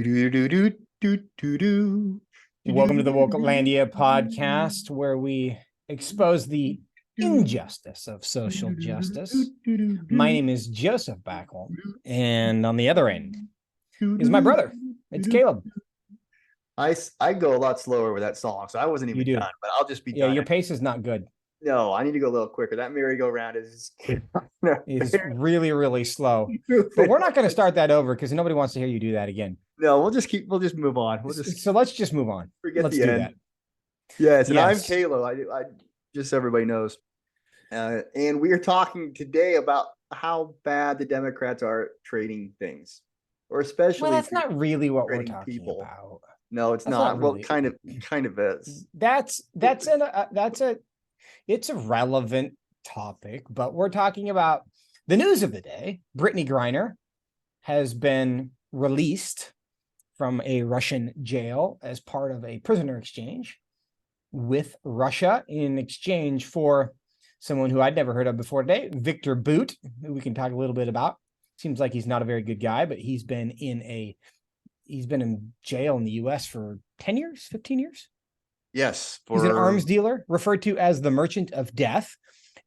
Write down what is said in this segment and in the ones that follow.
Do-do-do-do-do-do-do. Welcome to the Do-do-do-do-do. Wokelandia podcast, where we expose the injustice of social justice. My name is Joseph Backholm, and on the other end is my brother. It's Caleb. I go a lot slower with that song, so I wasn't You even do. done, but I'll just be Yeah, done. your pace is not good. No, I need to go a little quicker. That merry-go-round is It's really, really slow. But we're not going to start that over because nobody wants to hear you do that again. No, we'll just move on. So let's just move on. Forget Let's the do end. that. Yes, and I'm Yes. Caleb. I just so everybody knows. And we are talking today about how bad the Democrats are at trading things, or especially Well, that's not really what we're trading talking people. about. No, it's That's not. not Well, really. kind of is. It's a relevant topic, but we're talking about the news of the day. Brittney Griner has been released from a Russian jail as part of a prisoner exchange with Russia in exchange for someone who I'd never heard of before today, Victor Bout, who we can talk a little bit about. Seems like he's not a very good guy, but he's been in jail in the US for 10 years, 15 years. Yes. He's an arms dealer referred to as the Merchant of Death.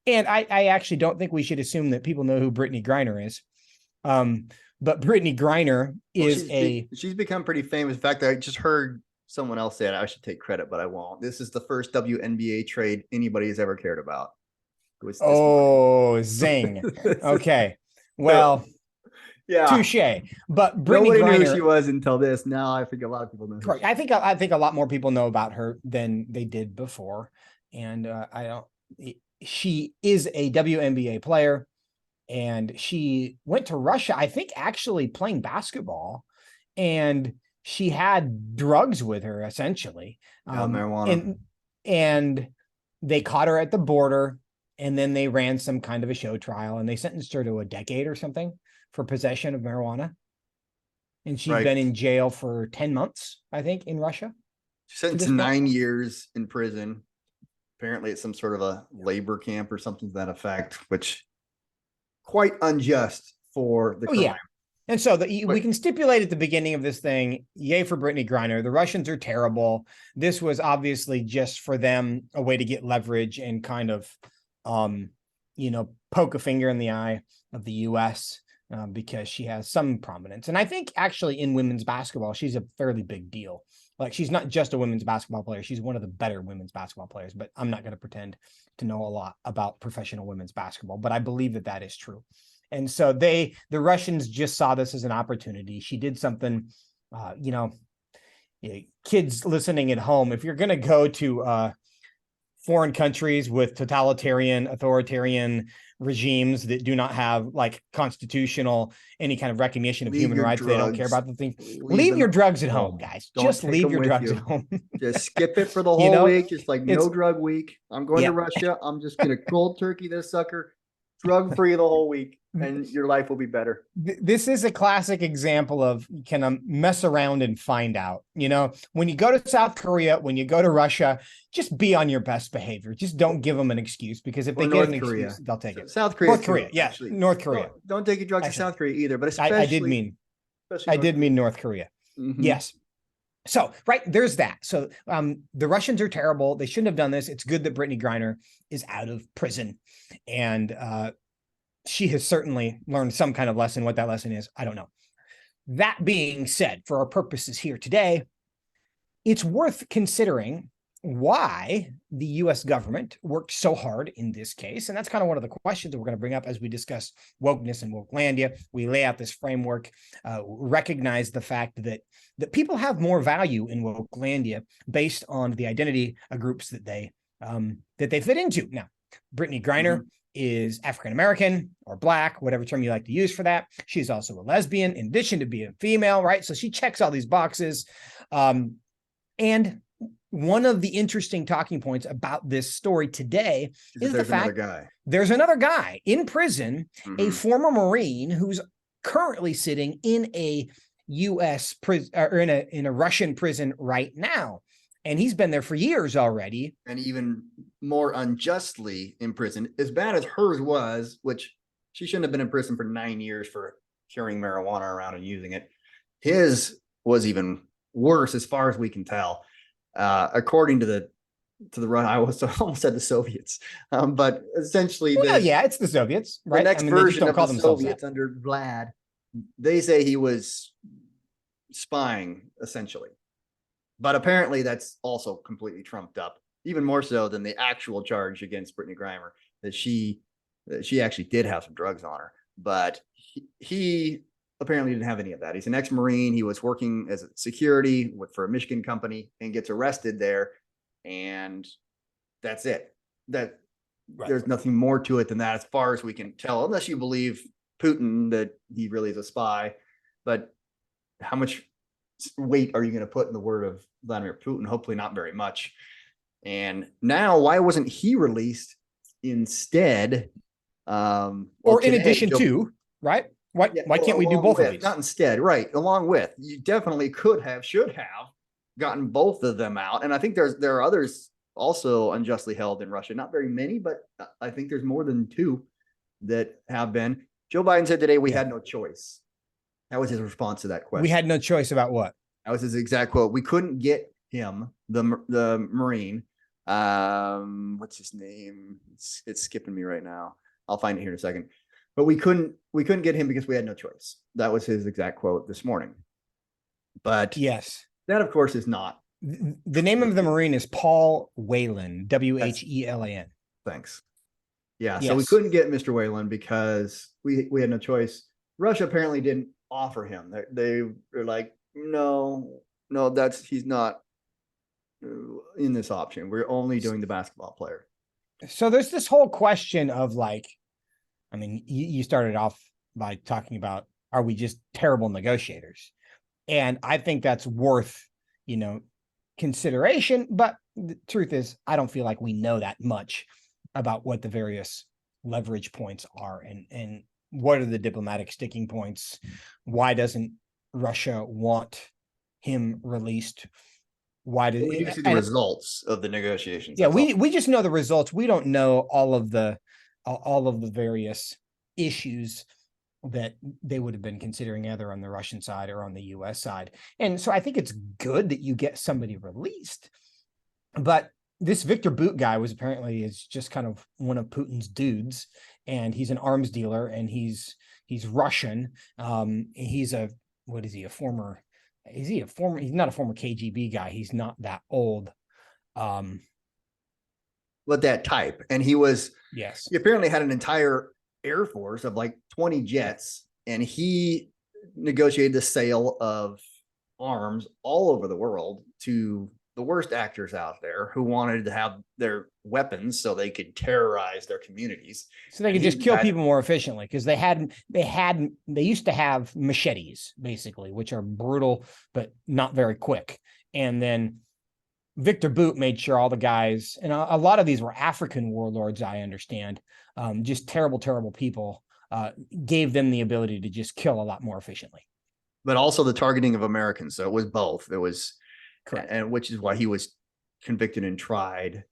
And I actually don't think we should assume that people know who Brittney Griner is. But Brittney Griner she's become pretty famous. In fact, I just heard someone else say it. I should take credit, but I won't. This is the first WNBA trade anybody has ever cared about. Zing. Okay. Well, yeah, touche. But Brittney nobody Griner, knew who she was until this. Now I think a lot of people know. Correct. I think a lot more people know about her than they did before. And she is a WNBA player, and she went to Russia, I think, actually playing basketball, and she had drugs with her, essentially. Marijuana. And they caught her at the border, and then they ran some kind of a show trial, and they sentenced her to a decade or something for possession of marijuana. And she's been in jail for 10 months, I think, in Russia. She's sentenced to 9 years in prison. Apparently it's some sort of a labor camp or something to that effect, which quite unjust for the crime. Yeah. And so we can stipulate at the beginning of this thing, yay for Brittney Griner. The Russians are terrible. This was obviously just for them a way to get leverage and kind of, poke a finger in the eye of the U.S. Because she has some prominence. And I think actually in women's basketball, she's a fairly big deal. Like, she's not just a women's basketball player. She's one of the better women's basketball players, but I'm not going to pretend to know a lot about professional women's basketball, but I believe that that is true. And so the Russians just saw this as an opportunity. She did something, kids listening at home, if you're going to go to foreign countries with totalitarian, authoritarian regimes that do not have like constitutional, any kind of recognition of human rights, they don't care about the things. Leave your drugs at home, guys. Just leave your drugs at home. Just skip it for the whole week. Just like no drug week. I'm going to Russia. I'm just going to cold turkey this sucker, drug free the whole week, and your life will be better. This is a classic example of can I mess around and find out. When you go to South Korea, when you go to Russia, just be on your best behavior. Just don't give them an excuse, because if they get an excuse, they'll take it. South Korea, North Korea, yeah, actually. North Korea. Don't take your drugs in South Korea either. But especially, I did mean North Korea. Mm-hmm. Yes. So, there's that. So the Russians are terrible. They shouldn't have done this. It's good that Brittney Griner is out of prison. And she has certainly learned some kind of lesson. What that lesson is, I don't know. That being said, for our purposes here today, it's worth considering why the U.S. government worked so hard in this case. And that's kind of one of the questions that we're going to bring up as we discuss wokeness and wokelandia. We lay out this framework, recognize the fact that people have more value in wokelandia based on the identity groups that they fit into. Now, Brittney Griner is African-American or Black, whatever term you like to use for that. She's also a lesbian in addition to being female, right? So she checks all these boxes. And one of the interesting talking points about this story today is the fact there's another guy in prison, a former Marine who's currently sitting in a U.S. prison or in a Russian prison right now. And he's been there for years already. And even more unjustly in prison, as bad as hers was, which she shouldn't have been in prison for 9 years for carrying marijuana around and using it. His was even worse as far as we can tell. According to the run, I almost said the Soviets, but essentially, it's the Soviets, right? The next they just version don't of call the themselves Soviets that. under Vlad, they say he was spying essentially, but apparently that's also completely trumped up, even more so than the actual charge against Brittney Griner, that she actually did have some drugs on her, but he apparently didn't have any of that. He's an ex-Marine. He was working as a security for a Michigan company and gets arrested there. And that's it. There's nothing more to it than that, as far as we can tell, unless you believe Putin that he really is a spy. But how much weight are you going to put in the word of Vladimir Putin? Hopefully not very much. And now, why wasn't he released instead? Or in addition to, right? Why can't we do both of these? Not instead, right? Along with, you definitely should have gotten both of them out. And I think there are others also unjustly held in Russia. Not very many, but I think there's more than 2 that have been. Joe Biden said today we had no choice. That was his response to that question. We had no choice about what? That was his exact quote. We couldn't get him, the Marine. What's his name? It's skipping me right now. I'll find it here in a second. But we couldn't get him because we had no choice. That was his exact quote this morning. But yes, that of course is not. The name of the Marine is Paul Whelan, Whelan. Thanks. Yeah. Yes. So we couldn't get Mr. Whelan because we had no choice. Russia apparently didn't offer him. They were like, no, he's not in this option. We're only doing the basketball player. So there's this whole question of like, I mean, you started off by talking about, are we just terrible negotiators? And I think that's worth, consideration. But the truth is, I don't feel like we know that much about what the various leverage points are and what are the diplomatic sticking points. Why doesn't Russia want him released? Why did we see the results of the negotiations? Yeah, we just know the results. We don't know all of the various issues that they would have been considering, either on the Russian side or on the US side. And so I think it's good that you get somebody released. But this Victor Bout guy is just kind of one of Putin's dudes, and he's an arms dealer, and he's Russian. He's not a former KGB guy. He's not that old. But that type. And he apparently had an entire Air Force of like 20 jets, and he negotiated the sale of arms all over the world to the worst actors out there who wanted to have their weapons so they could terrorize their communities. So they could just kill people more efficiently, because they used to have machetes, basically, which are brutal, but not very quick. And then Victor Bout made sure all the guys, and a lot of these were African warlords, I understand, just terrible, terrible people, gave them the ability to just kill a lot more efficiently. But also the targeting of Americans. So it was both. It was correct. And which is why he was convicted and tried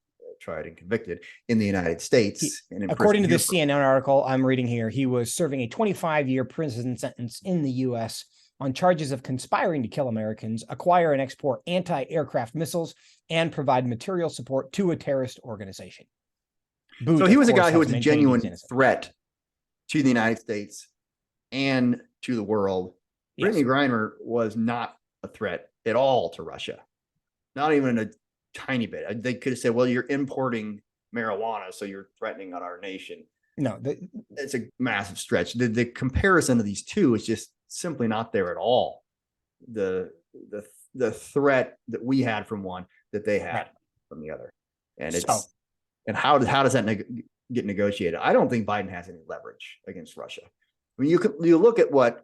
and convicted in the United States. According to this CNN article I'm reading here, he was serving a 25-year prison sentence in the U.S. on charges of conspiring to kill Americans, acquire and export anti-aircraft missiles, and provide material support to a terrorist organization. So he was a guy who was a genuine threat to the United States and to the world. Yes. Brittney Griner was not a threat at all to Russia, not even a tiny bit. They could have said, well, you're importing marijuana, so you're threatening on our nation. No, it's a massive stretch. The comparison of these two is just simply not there at all. The threat that we had from one, that they had from the other. And and how does that get negotiated? I don't think Biden has any leverage against Russia. I mean, you look at what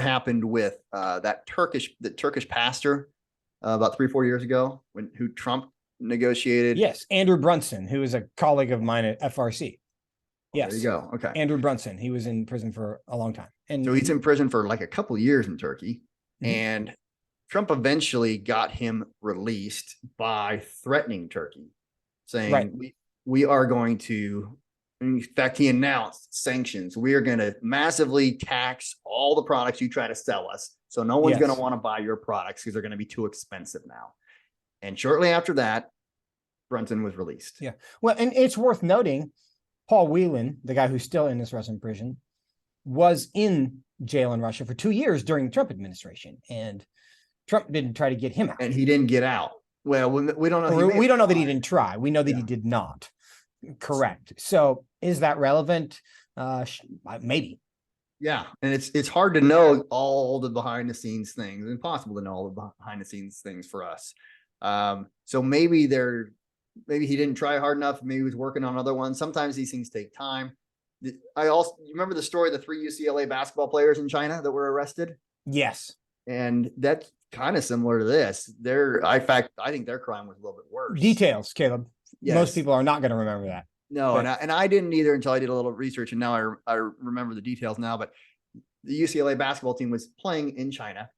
happened with the Turkish pastor about 3-4 years ago, who Trump negotiated. Yes, Andrew Brunson, who is a colleague of mine at FRC. Yes, there you go. Okay, Andrew Brunson. He was in prison for a long time, and so he's in prison for like a couple of years in Turkey, and Trump eventually got him released by threatening Turkey, saying we are going to In fact, he announced sanctions. We are going to massively tax all the products you try to sell us. So no one's going to want to buy your products because they're going to be too expensive now. And shortly after that, Brunson was released. Yeah. Well, and it's worth noting, Paul Whelan, the guy who's still in this Russian prison, was in jail in Russia for 2 years during the Trump administration. And Trump didn't try to get him out. And he didn't get out. Well, we don't know. We don't know that he didn't try. We know that he did not. Correct. So is that relevant? Maybe. Yeah. And it's hard to know all the behind the scenes things. It's impossible to know all the behind the scenes things for us. So maybe he didn't try hard enough. Maybe he was working on other ones. Sometimes these things take time. You remember the story of the 3 UCLA basketball players in China that were arrested? Yes. And that's kind of similar to this. I think their crime was a little bit worse. Details, Caleb. Yes. Most people are not going to remember that. No, and I didn't either until I did a little research, and now I remember the details now. But the UCLA basketball team was playing in China,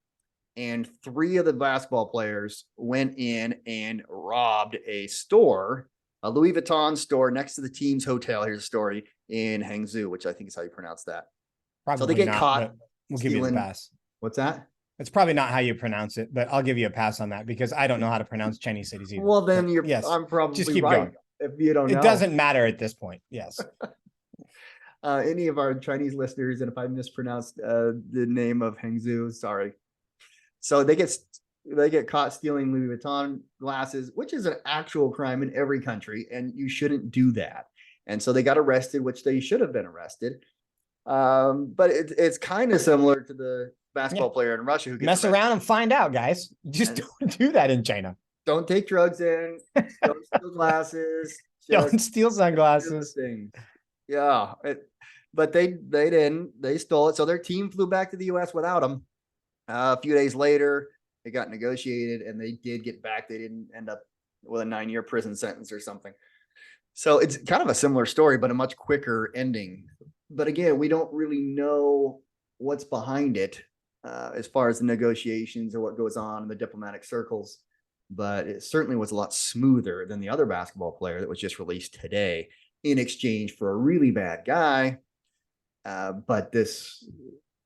and 3 of the basketball players went in and robbed a store, a Louis Vuitton store next to the team's hotel. Here's a story in Hangzhou, which I think is how you pronounce that. Probably so they get caught. We'll give you the pass. What's that? It's probably not how you pronounce it, but I'll give you a pass on that because I don't know how to pronounce Chinese cities either. Well, then yes. I'm probably just keep right. going. If you don't know. It doesn't matter at this point. Yes. Any of our Chinese listeners, and if I mispronounced the name of Hangzhou, sorry. So they get caught stealing Louis Vuitton glasses, which is an actual crime in every country, and you shouldn't do that. And so they got arrested, which they should have been arrested. But it's kind of similar to the basketball player in Russia who gets mess around and find out, guys. Just don't do that in China. Don't take drugs in. Don't steal glasses. Don't steal sunglasses. Yeah, but they didn't. They stole it. So their team flew back to the U.S. without them. A few days later, it got negotiated, and they did get back. They didn't end up with a 9-year prison sentence or something. So it's kind of a similar story, but a much quicker ending. But again, we don't really know what's behind it as far as the negotiations or what goes on in the diplomatic circles. But it certainly was a lot smoother than the other basketball player that was just released today in exchange for a really bad guy. But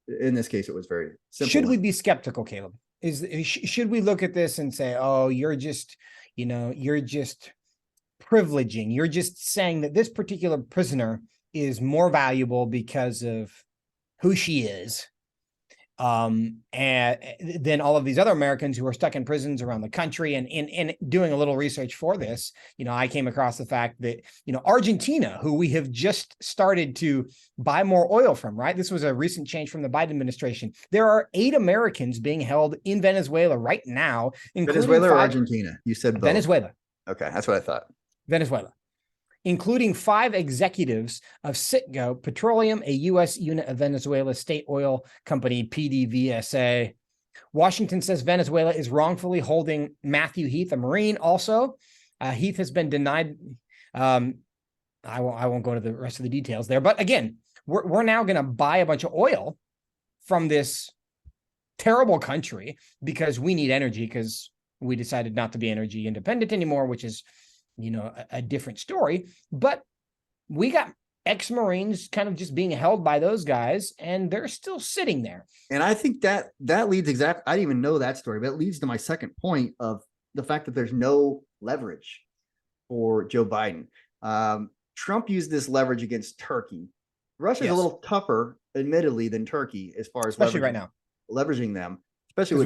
in this case, it was very simple. Should we be skeptical, Caleb? Should we look at this and say, oh, you're just privileging. You're just saying that this particular prisoner is more valuable because of who she is, and then all of these other Americans who are stuck in prisons around the country. And in doing a little research for this, I came across the fact that, Argentina, who we have just started to buy more oil from, right? This was a recent change from the Biden administration. There are 8 Americans being held in Venezuela right now. Venezuela or Argentina? You said both. Venezuela. Okay, that's what I thought. Venezuela, including 5 executives of Citgo Petroleum, a U.S. unit of Venezuela state oil company, PDVSA. Washington says Venezuela is wrongfully holding Matthew Heath, a Marine. Also, Heath has been denied. I won't go to the rest of the details there. But again, we're now going to buy a bunch of oil from this terrible country because we need energy, because we decided not to be energy independent anymore, which is a different story. But we got ex-Marines kind of just being held by those guys, and they're still sitting there. And I think that leads I didn't even know that story, but it leads to my second point of the fact that there's no leverage for Joe Biden. Trump used this leverage against Turkey. Russia's a little tougher, admittedly, than Turkey as far as especially right now leveraging them. Especially because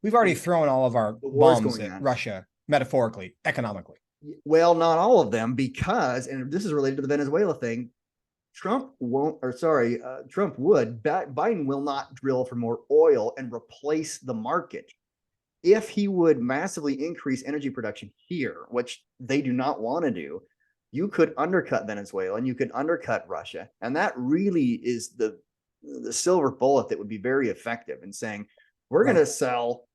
we've already thrown all of our bombs at Russia, metaphorically, economically. Well, not all of them, because, and this is related to the Venezuela thing, Trump would, Biden will not drill for more oil and replace the market. If he would massively increase energy production here, which they do not want to do, you could undercut Venezuela and you could undercut Russia. And that really is the silver bullet that would be very effective in saying, we're going to sell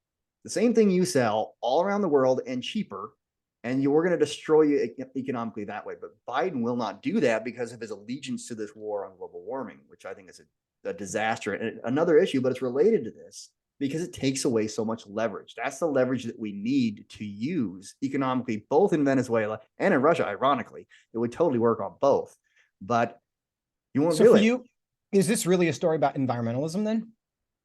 the same thing you sell all around the world and cheaper, and we're going to destroy you economically that way. But Biden will not do that because of his allegiance to this war on global warming, which I think is a disaster. And another issue, but it's related to this because it takes away so much leverage. That's the leverage that we need to use economically, both in Venezuela and in Russia. Ironically, it would totally work on both. but you won't So do for it. you, is this really a story about environmentalism then?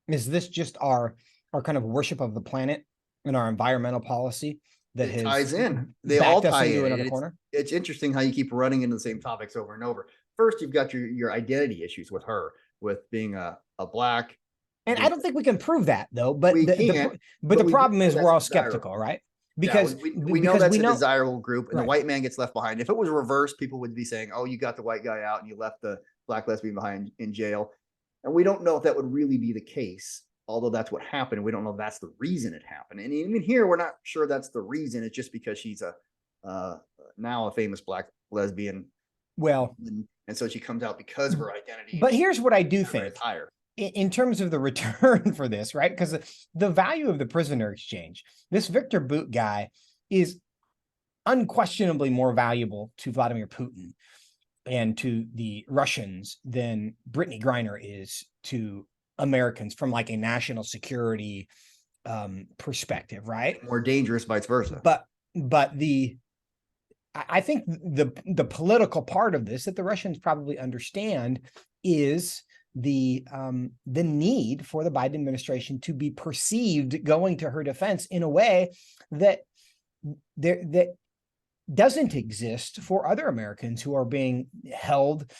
Is this just our kind of worship of the planet and our environmental policy that It has ties in. They all backed us tie into in. another corner? It's interesting how you keep running into the same topics over and over. First, you've got your identity issues with her, with being a black. And I don't think we can prove that though. But We the can't. but the We do problem know is we're that's all desirable. skeptical, right? Yeah, Because we know that's we a know desirable group, and the right. white man gets left behind. If it was reversed, people would be saying, "Oh, you got the white guy out, and you left the black lesbian behind in jail." And we don't know if that would really be the case, although that's what happened. We don't know if that's the reason it happened. And even here, we're not sure that's the reason. It's just because she's a now a famous black lesbian. Well, and so she comes out because of her identity. But here's what I do think higher. In terms of the return for this, right? Because the value of the prisoner exchange, this Victor Bout guy is unquestionably more valuable to Vladimir Putin and to the Russians than Brittney Griner is to Americans from like a national security perspective, right? More dangerous, vice versa. But I think the political part of this that the Russians probably understand is the need for the Biden administration to be perceived going to her defense in a way that doesn't exist for other Americans who are being held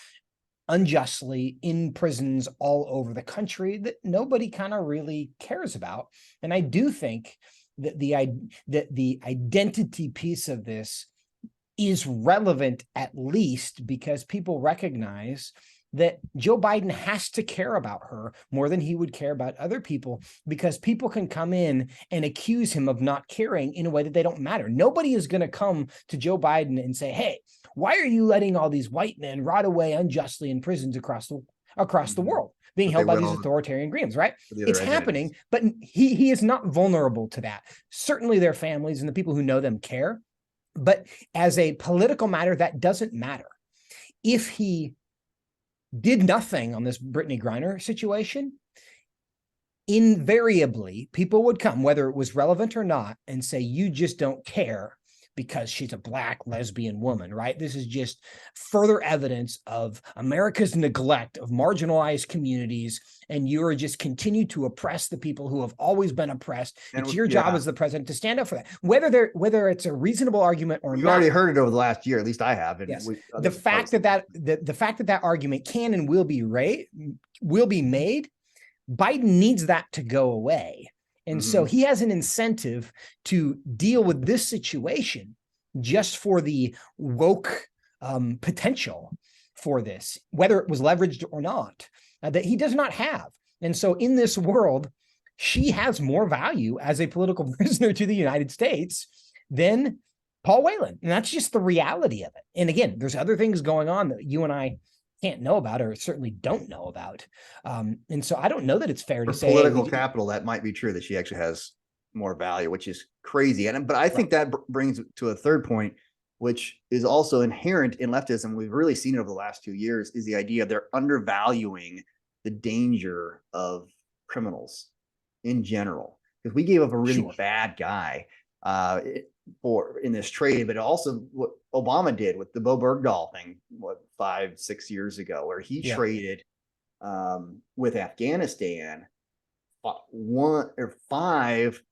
unjustly in prisons all over the country that nobody kind of really cares about. And I do think that the identity piece of this is relevant, at least because people recognize that Joe Biden has to care about her more than he would care about other people, because people can come in and accuse him of not caring in a way that they don't matter. Nobody is going to come to Joe Biden and say, hey, why are you letting all these white men rot away unjustly in prisons across the world, being held by these authoritarian regimes, right? It's happening, but he is not vulnerable to that. Certainly their families and the people who know them care, but as a political matter, that doesn't matter. If he did nothing on this Brittney Griner situation, invariably people would come, whether it was relevant or not, and say, you just don't care because she's a black lesbian woman, right? This is just further evidence of America's neglect of marginalized communities, and you are just continue to oppress the people who have always been oppressed. It's your job as the president to stand up for that, whether it's a reasonable argument or not. You already heard it over the last year, at least I have. And yes. The fact that argument can and will be made, Biden needs that to go away. And so he has an incentive to deal with this situation just for the woke potential for this, whether it was leveraged or not, that he does not have. And so in this world, she has more value as a political prisoner to the United States than Paul Whelan. And that's just the reality of it. And again, there's other things going on that you and I can't know about, or certainly don't know about. And so I don't know that it's fair to say political capital, that might be true, that she actually has more value, which is crazy. But I think that brings to a third point, which is also inherent in leftism. We've really seen it over the last 2 years, is the idea they're undervaluing the danger of criminals in general. Because we gave up a really bad guy in this trade, but also what Obama did with the Bo Bergdahl thing, 5-6 years ago, where he traded with Afghanistan 5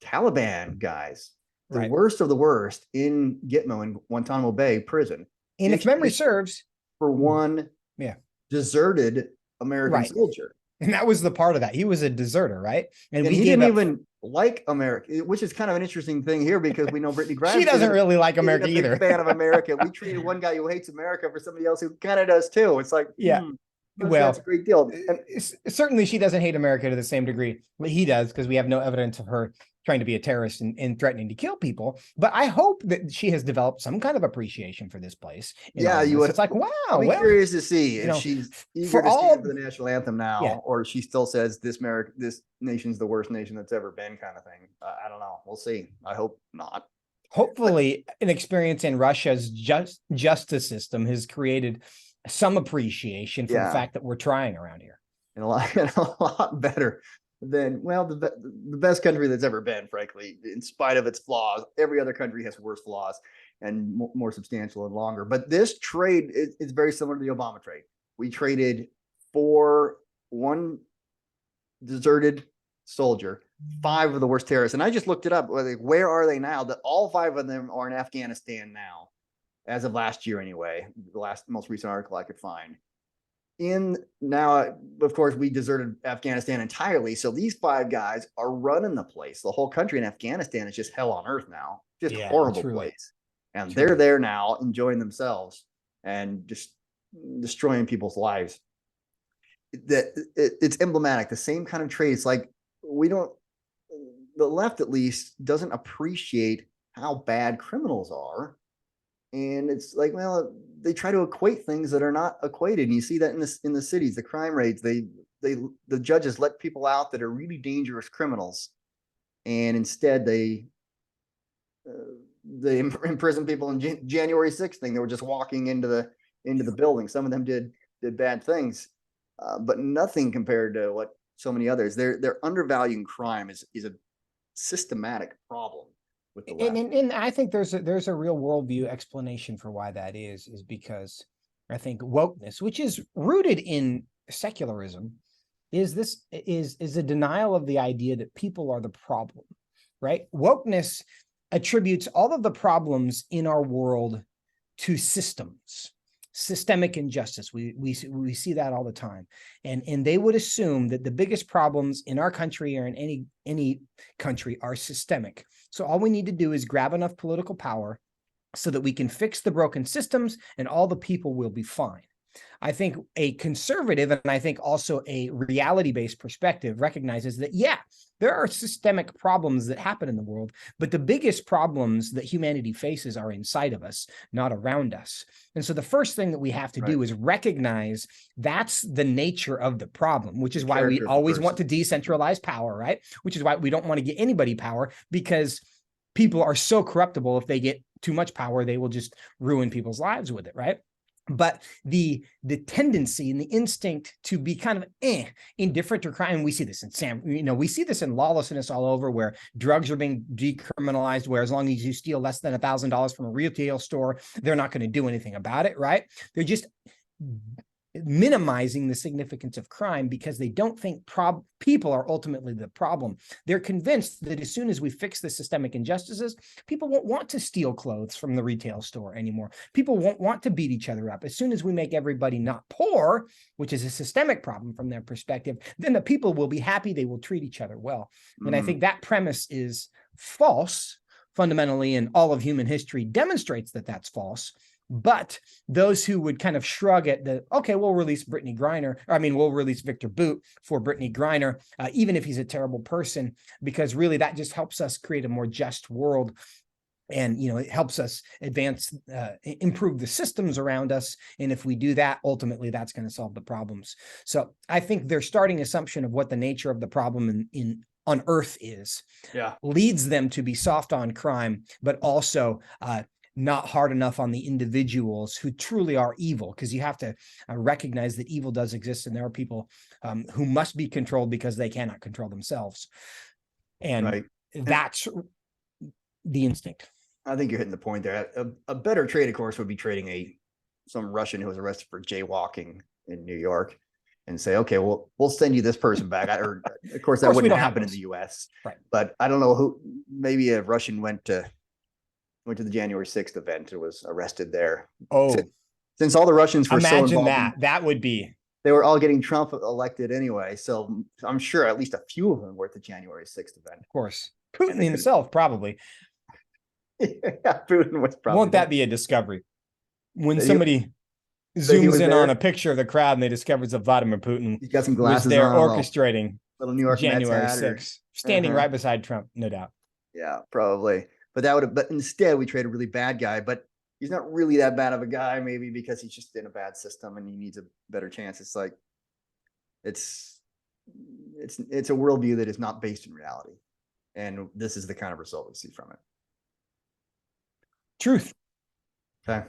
Taliban guys, the worst of the worst, in Gitmo in Guantanamo Bay prison. And if memory serves, for one deserted American soldier. And that was the part of that. He was a deserter, right? And he didn't even like America, which is kind of an interesting thing here, because we know Brittney Griner. She doesn't really like America either. Fan of America. We treated one guy who hates America for somebody else who kind of does too. It's like, well, that's a great deal. And certainly she doesn't hate America to the same degree, but he does, because we have no evidence of her trying to be a terrorist and threatening to kill people. But I hope that she has developed some kind of appreciation for this place. It's like, wow. I'll be curious to see if she's eager to stand for the national anthem now, or she still says this nation's the worst nation that's ever been, kind of thing. I don't know. We'll see. I hope not. Hopefully, an experience in Russia's justice system has created some appreciation for the fact that we're trying around here. And a lot better than, well, the best country that's ever been, frankly, in spite of its flaws. Every other country has worse flaws. and more substantial and longer. But this trade is very similar to the Obama trade. We traded for one deserted soldier, 5 of the worst terrorists. And I just looked it up. Like, where are they now? That all 5 of them are in Afghanistan now, as of last year anyway, the most recent article I could find. Now, of course, we deserted Afghanistan entirely. So these 5 guys are running the place. The whole country in Afghanistan is just hell on earth now. Just horrible place. And they're there now enjoying themselves and just destroying people's lives. It's emblematic. The same kind of traits. Like, the left at least doesn't appreciate how bad criminals are. And it's like, well, they try to equate things that are not equated. And you see that in the cities, the crime rates, the judges let people out that are really dangerous criminals. And instead they imprison people in January 6th thing. They were just walking into the building. Some of them did bad things, but nothing compared to what so many others. They're undervaluing crime is a systematic problem with the left. And I think there's a real worldview explanation for why that is because I think wokeness, which is rooted in secularism, is a denial of the idea that people are the problem, right? Wokeness attributes all of the problems in our world to systems. Systemic injustice. We see that all the time. And they would assume that the biggest problems in our country or in any country are systemic. So all we need to do is grab enough political power so that we can fix the broken systems and all the people will be fine. I think a conservative, and I think also a reality-based perspective, recognizes that, yeah, there are systemic problems that happen in the world, but the biggest problems that humanity faces are inside of us, not around us. And so the first thing that we have to do is recognize that's the nature of the problem, which is why we always want to decentralize power, right? Which is why we don't want to get anybody power, because people are so corruptible. If they get too much power, they will just ruin people's lives with it, right? But the tendency and the instinct to be kind of indifferent to crime, we see this in we see this in lawlessness all over, where drugs are being decriminalized, where as long as you steal less than $1,000 from a retail store, they're not going to do anything about it, right? They're just minimizing the significance of crime because they don't think people are ultimately the problem. They're convinced that as soon as we fix the systemic injustices, people won't want to steal clothes from the retail store anymore. People won't want to beat each other up. As soon as we make everybody not poor, which is a systemic problem from their perspective, then the people will be happy. They will treat each other well. And I think that premise is false fundamentally, and all of human history demonstrates that that's false. But those who would kind of shrug at okay, we'll release Brittney Griner, we'll release Victor Boot for Brittney Griner, even if he's a terrible person, because really that just helps us create a more just world. And, it helps us advance, improve the systems around us. And if we do that, ultimately, that's going to solve the problems. So I think their starting assumption of what the nature of the problem on Earth is leads them to be soft on crime, but also not hard enough on the individuals who truly are evil, because you have to recognize that evil does exist, and there are people who must be controlled because they cannot control themselves. And that's the instinct. I think you're hitting the point there. A better trade, of course, would be trading some Russian who was arrested for jaywalking in New York and say, okay, well, we'll send you this person back. Of course, that wouldn't happen in the US. Right. But I don't know maybe a Russian went to the January 6th event and was arrested there. Oh, since all the Russians were so involved, that would be, they were all getting Trump elected anyway. So I'm sure at least a few of them were at the January 6th event. Of course. Putin himself, probably. Yeah, Putin was probably. Won't that be a discovery? When somebody zooms in on a picture of the crowd and they discover that Vladimir Putin He's got some glasses was there on, orchestrating little New York January 6th, standing right beside Trump, no doubt. Yeah, probably. But instead we trade a really bad guy, but he's not really that bad of a guy, maybe because he's just in a bad system and he needs a better chance. It's like, it's a worldview that is not based in reality. And this is the kind of result we see from it. Truth. Okay.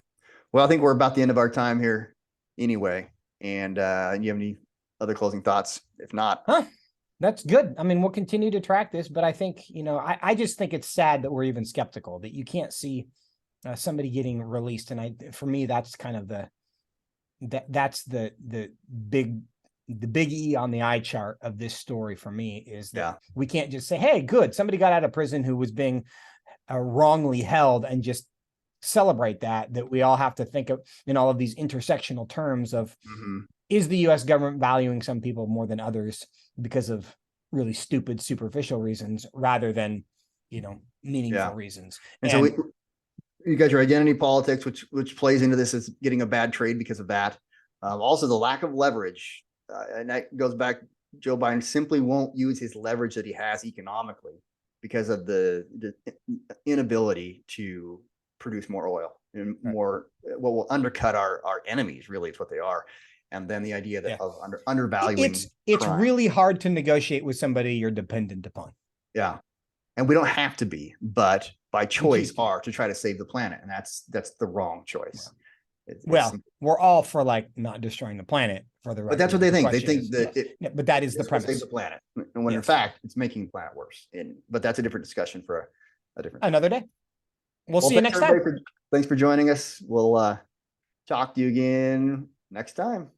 Well, I think we're about the end of our time here anyway. And you have any other closing thoughts? If not, that's good. We'll continue to track this, but I think, I just think it's sad that we're even skeptical, that you can't see somebody getting released. And for me, that's kind of that's the big E on the eye chart of this story for me, is that we can't just say, hey, good, somebody got out of prison who was being wrongly held, and just celebrate that we all have to think of in all of these intersectional terms of, is the US government valuing some people more than others because of really stupid, superficial reasons, rather than, meaningful reasons. And so you got your identity politics, which plays into this as getting a bad trade because of that. Also the lack of leverage. And that goes back, Joe Biden simply won't use his leverage that he has economically because of the inability to produce more oil and more, what will undercut our enemies, really, it's what they are. And then the idea that of undervaluing it's really hard to negotiate with somebody you're dependent upon. Yeah. And we don't have to be, but by choice are to try to save the planet. And that's the wrong choice. We're all for not destroying the planet, for the record. But that's what they think. They think that but that is the premise. Save the planet. And when in fact it's making the planet worse. But that's a different discussion for a different another day. We'll see you next time. Thanks for joining us. We'll talk to you again next time.